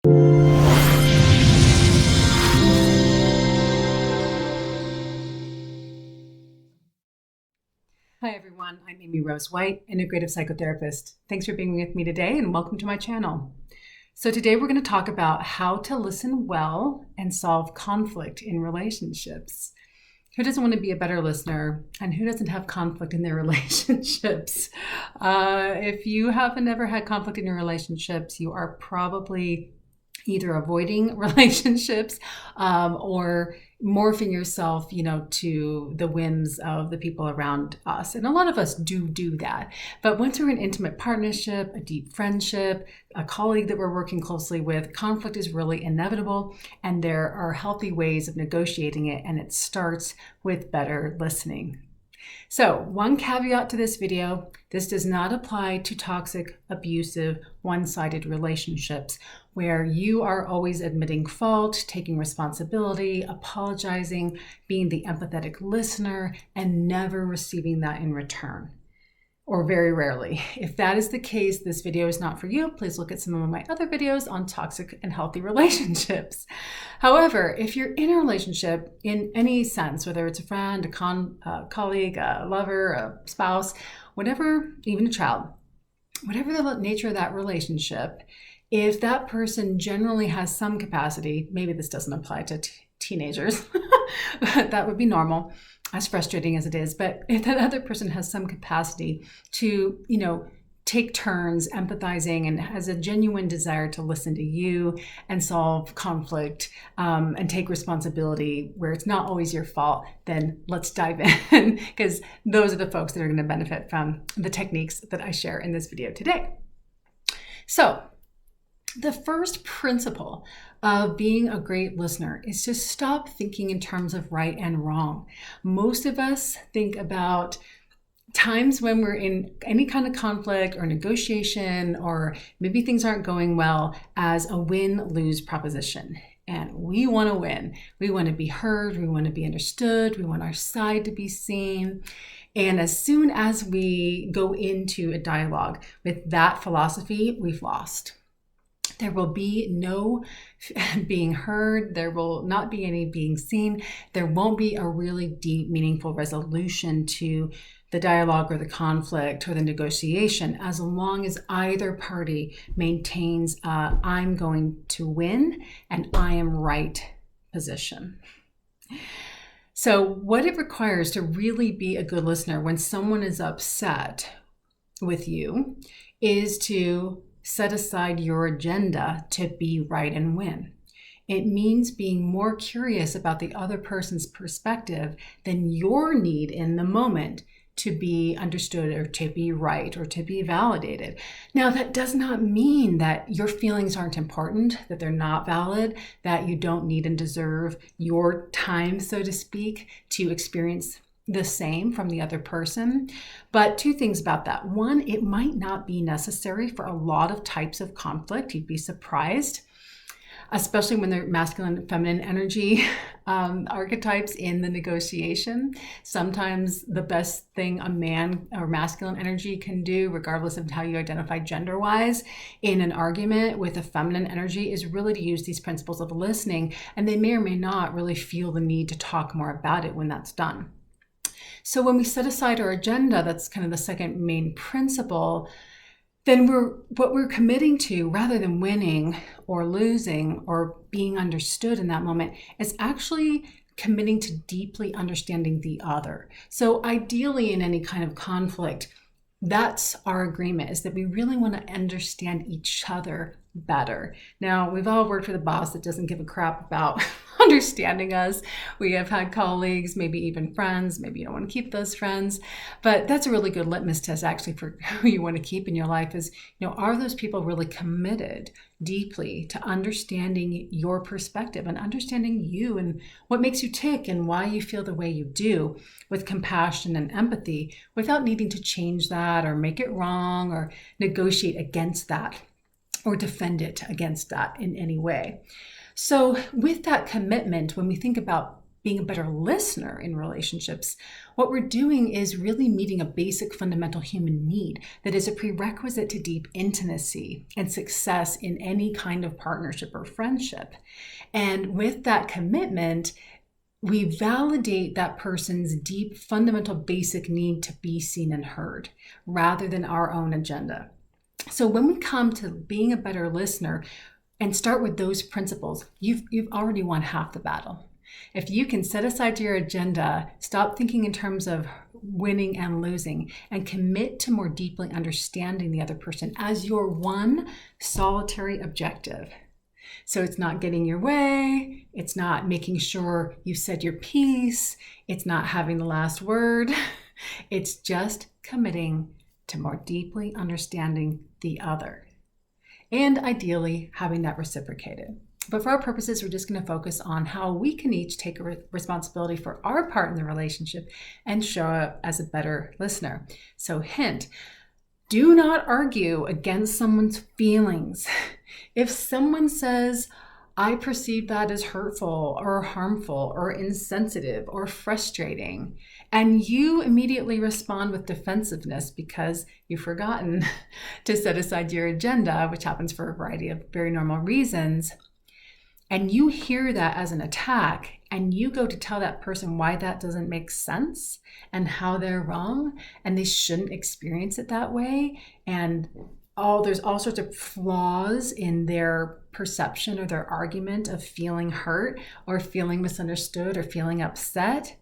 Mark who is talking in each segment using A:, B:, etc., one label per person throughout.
A: Hi everyone, I'm Amy Rose White, integrative psychotherapist. Thanks for being with me today and welcome to my channel. So today we're going to talk about how to listen well and solve conflict in relationships. Who doesn't want to be a better listener, and who doesn't have conflict in their relationships? If you haven't ever had conflict in your relationships, you are probably either avoiding relationships or morphing yourself, to the whims of the people around us. And a lot of us do that. But once we're in intimate partnership, a deep friendship, a colleague that we're working closely with, conflict is really inevitable. And there are healthy ways of negotiating it. And it starts with better listening. So, one caveat to this video, this does not apply to toxic, abusive, one-sided relationships where you are always admitting fault, taking responsibility, apologizing, being the empathetic listener, and never receiving that in return. Or very rarely. If that is the case, this video is not for you. Please look at some of my other videos on toxic and healthy relationships. However, if you're in a relationship in any sense, whether it's a friend, a colleague, a lover, a spouse, whatever, even a child, whatever the nature of that relationship, if that person generally has some capacity, maybe this doesn't apply to teenagers, that would be normal, as frustrating as it is. But if that other person has some capacity to, take turns empathizing and has a genuine desire to listen to you and solve conflict and take responsibility where it's not always your fault, then let's dive in because those are the folks that are going to benefit from the techniques that I share in this video today. So, the first principle of being a great listener is to stop thinking in terms of right and wrong. Most of us think about times when we're in any kind of conflict or negotiation, or maybe things aren't going well, as a win-lose proposition. And we want to win. We want to be heard. We want to be understood. We want our side to be seen. And as soon as we go into a dialogue with that philosophy, we've lost. There will be no being heard. There will not be any being seen. There won't be a really deep, meaningful resolution to the dialogue or the conflict or the negotiation as long as either party maintains I'm going to win and I am right position. So what it requires to really be a good listener when someone is upset with you is to set aside your agenda to be right and win. It means being more curious about the other person's perspective than your need in the moment to be understood or to be right or to be validated. Now, that does not mean that your feelings aren't important, that they're not valid, that you don't need and deserve your time, so to speak, to experience the same from the other person. But two things about that. One, it might not be necessary for a lot of types of conflict. You'd be surprised, especially when they're masculine and feminine energy archetypes in the negotiation. Sometimes the best thing a man or masculine energy can do, regardless of how you identify gender-wise, in an argument with a feminine energy is really to use these principles of listening, and they may or may not really feel the need to talk more about it when that's done. So when we set aside our agenda, that's kind of the second main principle, then what we're committing to, rather than winning or losing or being understood in that moment, is actually committing to deeply understanding the other. So ideally in any kind of conflict, that's our agreement, is that we really want to understand each other better. Now, we've all worked with a boss that doesn't give a crap about understanding us. We have had colleagues, maybe even friends. Maybe you don't want to keep those friends, but that's a really good litmus test actually for who you want to keep in your life is, are those people really committed deeply to understanding your perspective and understanding you and what makes you tick and why you feel the way you do, with compassion and empathy, without needing to change that or make it wrong or negotiate against that or defend it against that in any way. So with that commitment, when we think about being a better listener in relationships, what we're doing is really meeting a basic fundamental human need that is a prerequisite to deep intimacy and success in any kind of partnership or friendship. And with that commitment, we validate that person's deep, fundamental, basic need to be seen and heard rather than our own agenda. So when we come to being a better listener and start with those principles, you've already won half the battle. If you can set aside your agenda, stop thinking in terms of winning and losing, and commit to more deeply understanding the other person as your one solitary objective. So it's not getting your way, it's not making sure you said your piece, it's not having the last word, it's just committing to more deeply understanding the other, and ideally having that reciprocated. But for our purposes, we're just going to focus on how we can each take a responsibility for our part in the relationship and show up as a better listener. So hint, do not argue against someone's feelings. If someone says, I perceive that as hurtful or harmful or insensitive or frustrating, and you immediately respond with defensiveness because you've forgotten to set aside your agenda, which happens for a variety of very normal reasons, and you hear that as an attack, and you go to tell that person why that doesn't make sense and how they're wrong and they shouldn't experience it that way, and there's all sorts of flaws in their perception or their argument of feeling hurt or feeling misunderstood or feeling upset,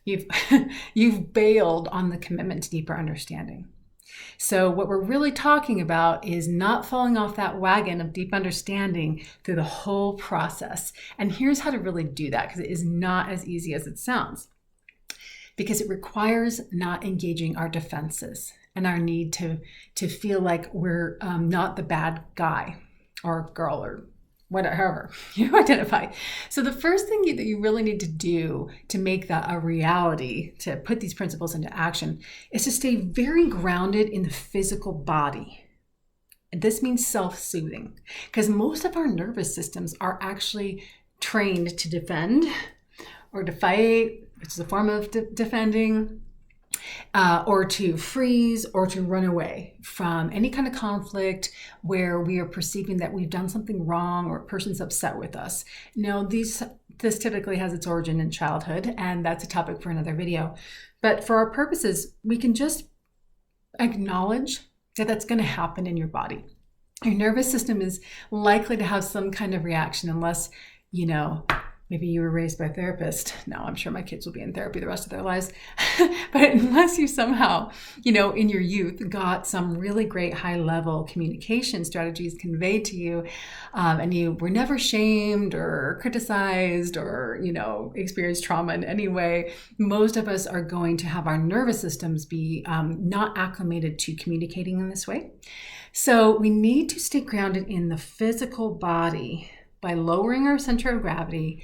A: you've bailed on the commitment to deeper understanding. So what we're really talking about is not falling off that wagon of deep understanding through the whole process. And here's how to really do that, because it is not as easy as it sounds. Because it requires not engaging our defenses and our need to feel like we're not the bad guy or girl or whatever you identify. So the first thing that you really need to do to make that a reality, to put these principles into action, is to stay very grounded in the physical body. And this means self-soothing, because most of our nervous systems are actually trained to defend or to fight, which is a form of defending, or to freeze or to run away from any kind of conflict where we are perceiving that we've done something wrong or a person's upset with us. Now, this typically has its origin in childhood, and that's a topic for another video. But for our purposes, we can just acknowledge that that's going to happen in your body. Your nervous system is likely to have some kind of reaction unless, maybe you were raised by a therapist. No, I'm sure my kids will be in therapy the rest of their lives. But unless you somehow, in your youth, got some really great high-level communication strategies conveyed to you, and you were never shamed or criticized or, experienced trauma in any way, most of us are going to have our nervous systems be not acclimated to communicating in this way. So we need to stay grounded in the physical body by lowering our center of gravity,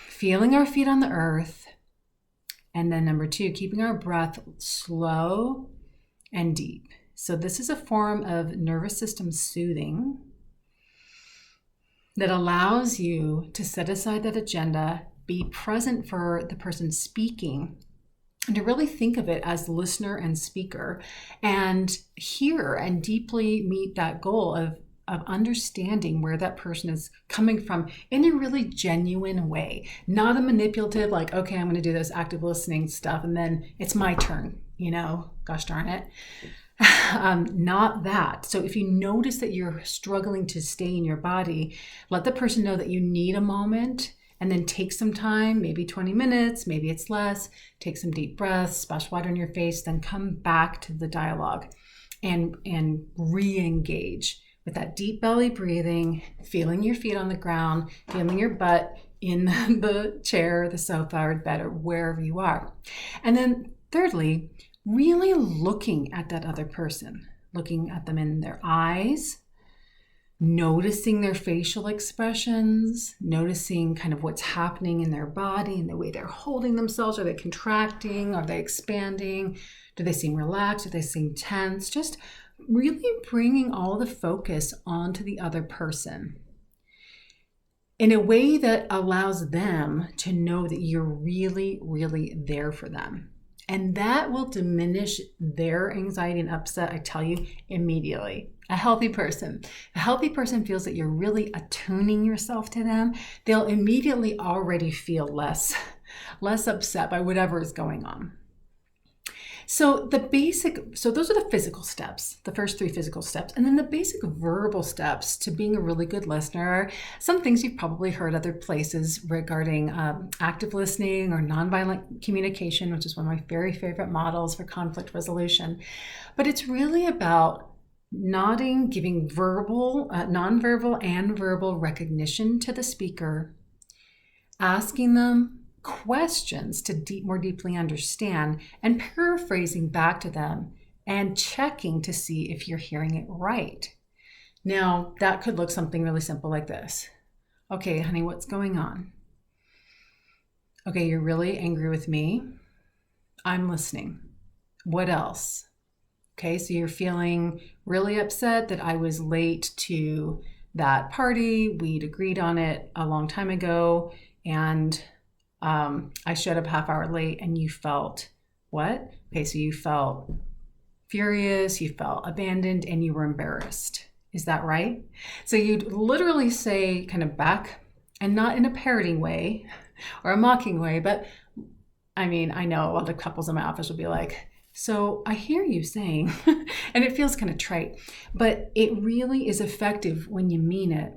A: feeling our feet on the earth, and then number 2, keeping our breath slow and deep. So this is a form of nervous system soothing that allows you to set aside that agenda, be present for the person speaking, and to really think of it as listener and speaker, and hear and deeply meet that goal of understanding where that person is coming from in a really genuine way, not a manipulative, like, okay, I'm going to do this active listening stuff and then it's my turn, gosh darn it. Not that. So if you notice that you're struggling to stay in your body, let the person know that you need a moment, and then take some time, maybe 20 minutes, maybe it's less, take some deep breaths, splash water in your face, then come back to the dialogue and re-engage with that deep belly breathing, feeling your feet on the ground, feeling your butt in the chair, the sofa, or bed, or wherever you are. And then thirdly, really looking at that other person, looking at them in their eyes, noticing their facial expressions, noticing kind of what's happening in their body and the way they're holding themselves. Are they contracting? Are they expanding? Do they seem relaxed? Do they seem tense? Just really bringing all the focus onto the other person. in a way that allows them to know that you're really, really there for them. And that will diminish their anxiety and upset, I tell you, immediately. A healthy person feels that you're really attuning yourself to them. They'll immediately already feel less upset by whatever is going on. So those are the physical steps, the first 3 physical steps. And then the basic verbal steps to being a really good listener are some things you've probably heard other places regarding active listening or nonviolent communication, which is one of my very favorite models for conflict resolution. But it's really about nodding, giving verbal, nonverbal and verbal recognition to the speaker, asking them questions to more deeply understand, and paraphrasing back to them and checking to see if you're hearing it right. Now, that could look something really simple like this. Okay, honey, what's going on? Okay, you're really angry with me. I'm listening. What else? Okay, so you're feeling really upset that I was late to that party. We'd agreed on it a long time ago, and I showed up half hour late, and you felt what? Okay, so you felt furious, you felt abandoned, and you were embarrassed. Is that right? So you'd literally say kind of back, and not in a parroting way or a mocking way, but I mean, I know a lot of couples in my office will be like, so I hear you saying, and it feels kind of trite, but it really is effective when you mean it.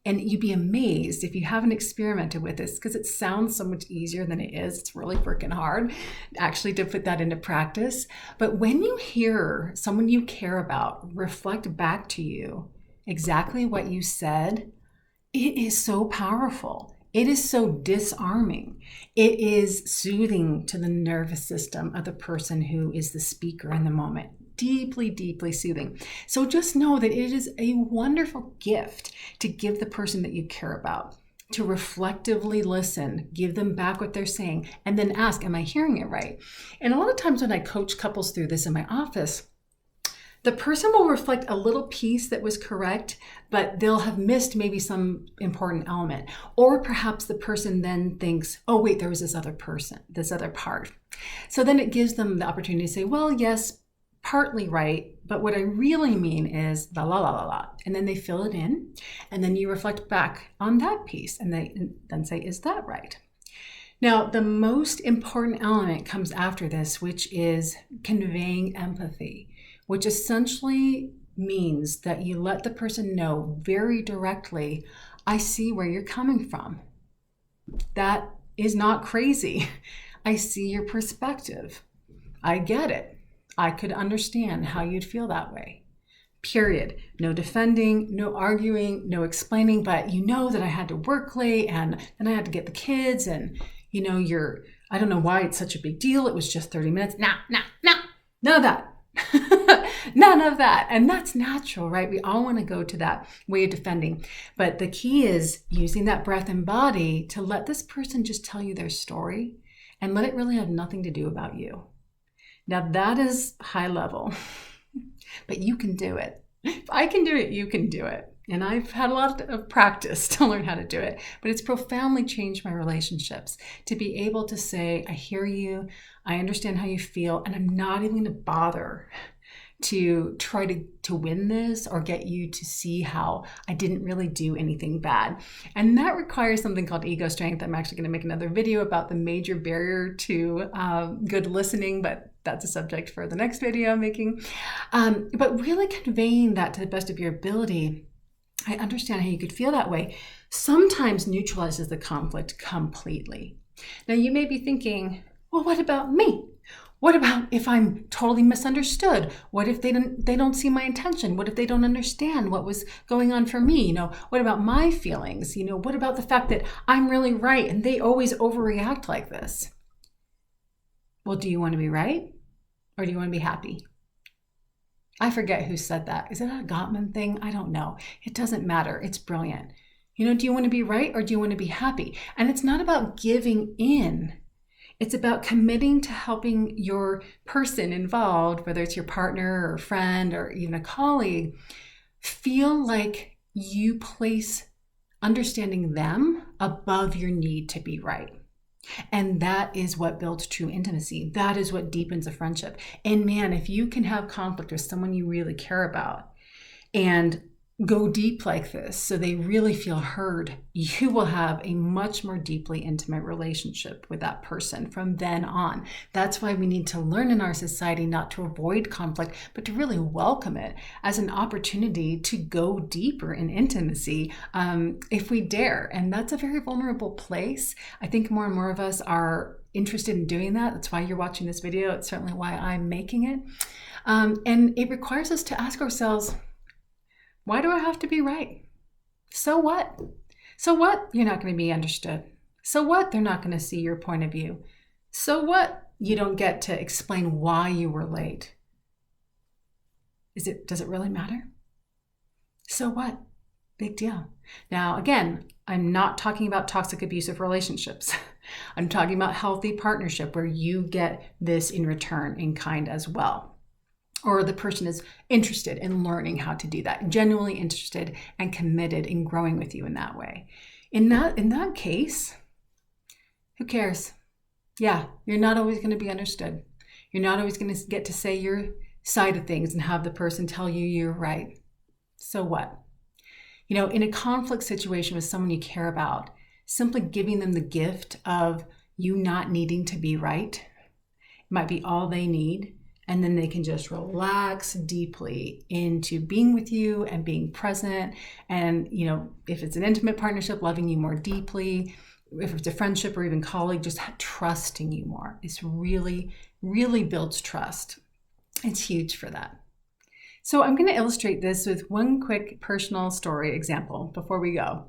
A: And you'd be amazed if you haven't experimented with this, because it sounds so much easier than it is. It's really freaking hard actually to put that into practice. But when you hear someone you care about reflect back to you exactly what you said, it is so powerful. It is so disarming. It is soothing to the nervous system of the person who is the speaker in the moment. Deeply, deeply soothing. So just know that it is a wonderful gift to give the person that you care about, to reflectively listen, give them back what they're saying, and then ask, am I hearing it right? And a lot of times when I coach couples through this in my office, the person will reflect a little piece that was correct, but they'll have missed maybe some important element. Or perhaps the person then thinks, oh wait, there was this other part. So then it gives them the opportunity to say, well, yes, partly right, but what I really mean is la la la la la. And then they fill it in, and then you reflect back on that piece, and they then say, is that right? Now, the most important element comes after this, which is conveying empathy, which essentially means that you let the person know very directly, I see where you're coming from. That is not crazy. I see your perspective. I get it. I could understand how you'd feel that way. Period. No defending, no arguing, no explaining, but you know that I had to work late, and then I had to get the kids, and you know, I don't know why it's such a big deal. It was just 30 minutes. None of that. None of that. And that's natural, right? We all want to go to that way of defending. But the key is using that breath and body to let this person just tell you their story and let it really have nothing to do about you. Now that is high level, but you can do it. If I can do it, you can do it. And I've had a lot of practice to learn how to do it, but it's profoundly changed my relationships to be able to say, I hear you, I understand how you feel, and I'm not even going to bother to try to win this or get you to see how I didn't really do anything bad. And that requires something called ego strength. I'm actually going to make another video about the major barrier to good listening, but that's a subject for the next video I'm making. But really conveying that to the best of your ability, I understand how you could feel that way, sometimes neutralizes the conflict completely. Now you may be thinking, well, what about me? What about if I'm totally misunderstood? What if they don't see my intention? What if they don't understand what was going on for me? What about my feelings? What about the fact that I'm really right and they always overreact like this? Well, do you want to be right or do you want to be happy? I forget who said that. Is it a Gottman thing? I don't know. It doesn't matter. It's brilliant. Do you want to be right or do you want to be happy? And it's not about giving in. It's about committing to helping your person involved, whether it's your partner or friend or even a colleague, feel like you place understanding them above your need to be right. And that is what builds true intimacy. That is what deepens a friendship. And man, if you can have conflict with someone you really care about and go deep like this so they really feel heard, you will have a much more deeply intimate relationship with that person from then on. That's why we need to learn in our society not to avoid conflict, but to really welcome it as an opportunity to go deeper in intimacy if we dare. And that's a very vulnerable place. I think more and more of us are interested in doing that. That's why you're watching this video. It's certainly why I'm making it. And it requires us to ask ourselves, why do I have to be right? So what? So what? You're not going to be understood. So what? They're not going to see your point of view. So what? You don't get to explain why you were late. Does it really matter? So what? Big deal. Now, again, I'm not talking about toxic abusive relationships. I'm talking about healthy partnership where you get this in return in kind as well. Or the person is interested in learning how to do that, genuinely interested and committed in growing with you in that way. In that case, who cares? Yeah, you're not always going to be understood. You're not always going to get to say your side of things and have the person tell you you're right. So what? In a conflict situation with someone you care about, simply giving them the gift of you not needing to be right might be all they need. And then they can just relax deeply into being with you and being present. And, if it's an intimate partnership, loving you more deeply. If it's a friendship or even colleague, just trusting you more. It's really, really builds trust. It's huge for that. So I'm going to illustrate this with one quick personal story example before we go.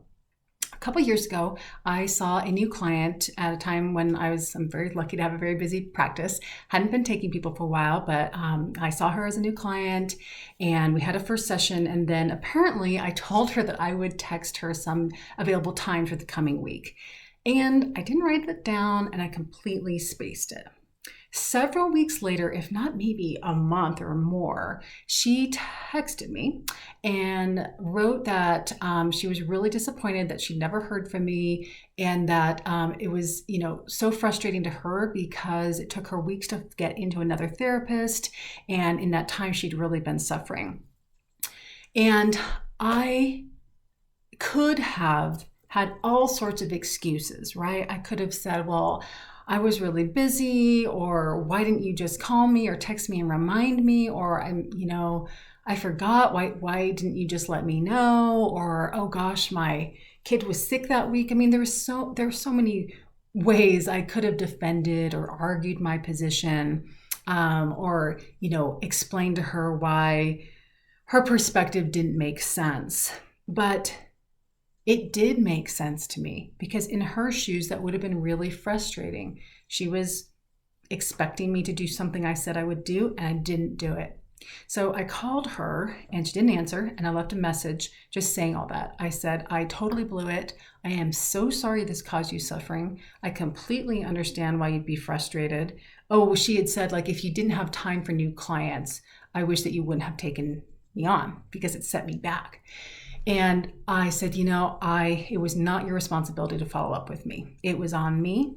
A: A couple years ago, I saw a new client at a time when I'm very lucky to have a very busy practice. Hadn't been taking people for a while, but I saw her as a new client and we had a first session. And then apparently I told her that I would text her some available time for the coming week. And I didn't write that down and I completely spaced it. Several weeks later, if not maybe a month or more, she texted me and wrote that she was really disappointed that she never heard from me and that it was, so frustrating to her because it took her weeks to get into another therapist. And in that time, she'd really been suffering. And I could have had all sorts of excuses, right? I could have said, well, I was really busy, or why didn't you just call me or text me and remind me? Or I forgot, why didn't you just let me know? Or, oh gosh, my kid was sick that week. I mean, there were so many ways I could have defended or argued my position, or, explained to her why her perspective didn't make sense. But it did make sense to me because in her shoes, that would have been really frustrating. She was expecting me to do something I said I would do, and I didn't do it. So I called her and she didn't answer, and I left a message just saying all that. I said, I totally blew it. I am so sorry this caused you suffering. I completely understand why you'd be frustrated. Oh, she had said, if you didn't have time for new clients, I wish that you wouldn't have taken me on because it set me back. And I said, it was not your responsibility to follow up with me. It was on me.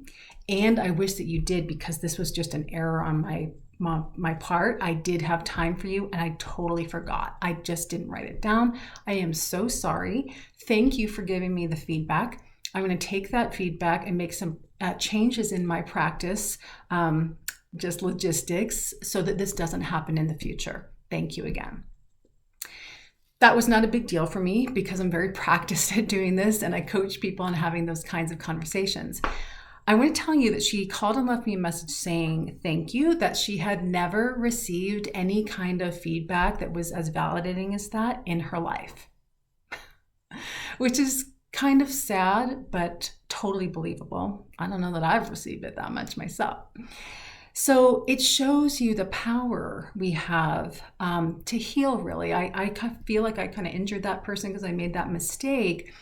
A: And I wish that you did because this was just an error on my part. I did have time for you and I totally forgot. I just didn't write it down. I am so sorry. Thank you for giving me the feedback. I'm going to take that feedback and make some changes in my practice, just logistics, so that this doesn't happen in the future. Thank you again. That was not a big deal for me because I'm very practiced at doing this and I coach people on having those kinds of conversations. I want to tell you that she called and left me a message saying thank you, that she had never received any kind of feedback that was as validating as that in her life, which is kind of sad, but totally believable. I don't know that I've received it that much myself. So it shows you the power we have to heal, really. I feel like I kind of injured that person because I made that mistake.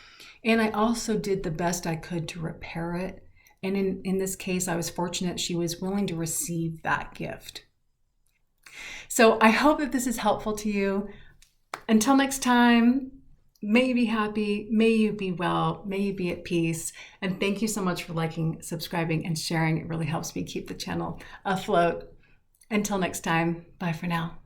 A: And I also did the best I could to repair it. And in this case, I was fortunate she was willing to receive that gift. So I hope that this is helpful to you. Until next time, May you be happy. May you be well. May you be at peace. And thank you so much for liking, subscribing, and sharing. It really helps me keep the channel afloat. Until next time, bye for now.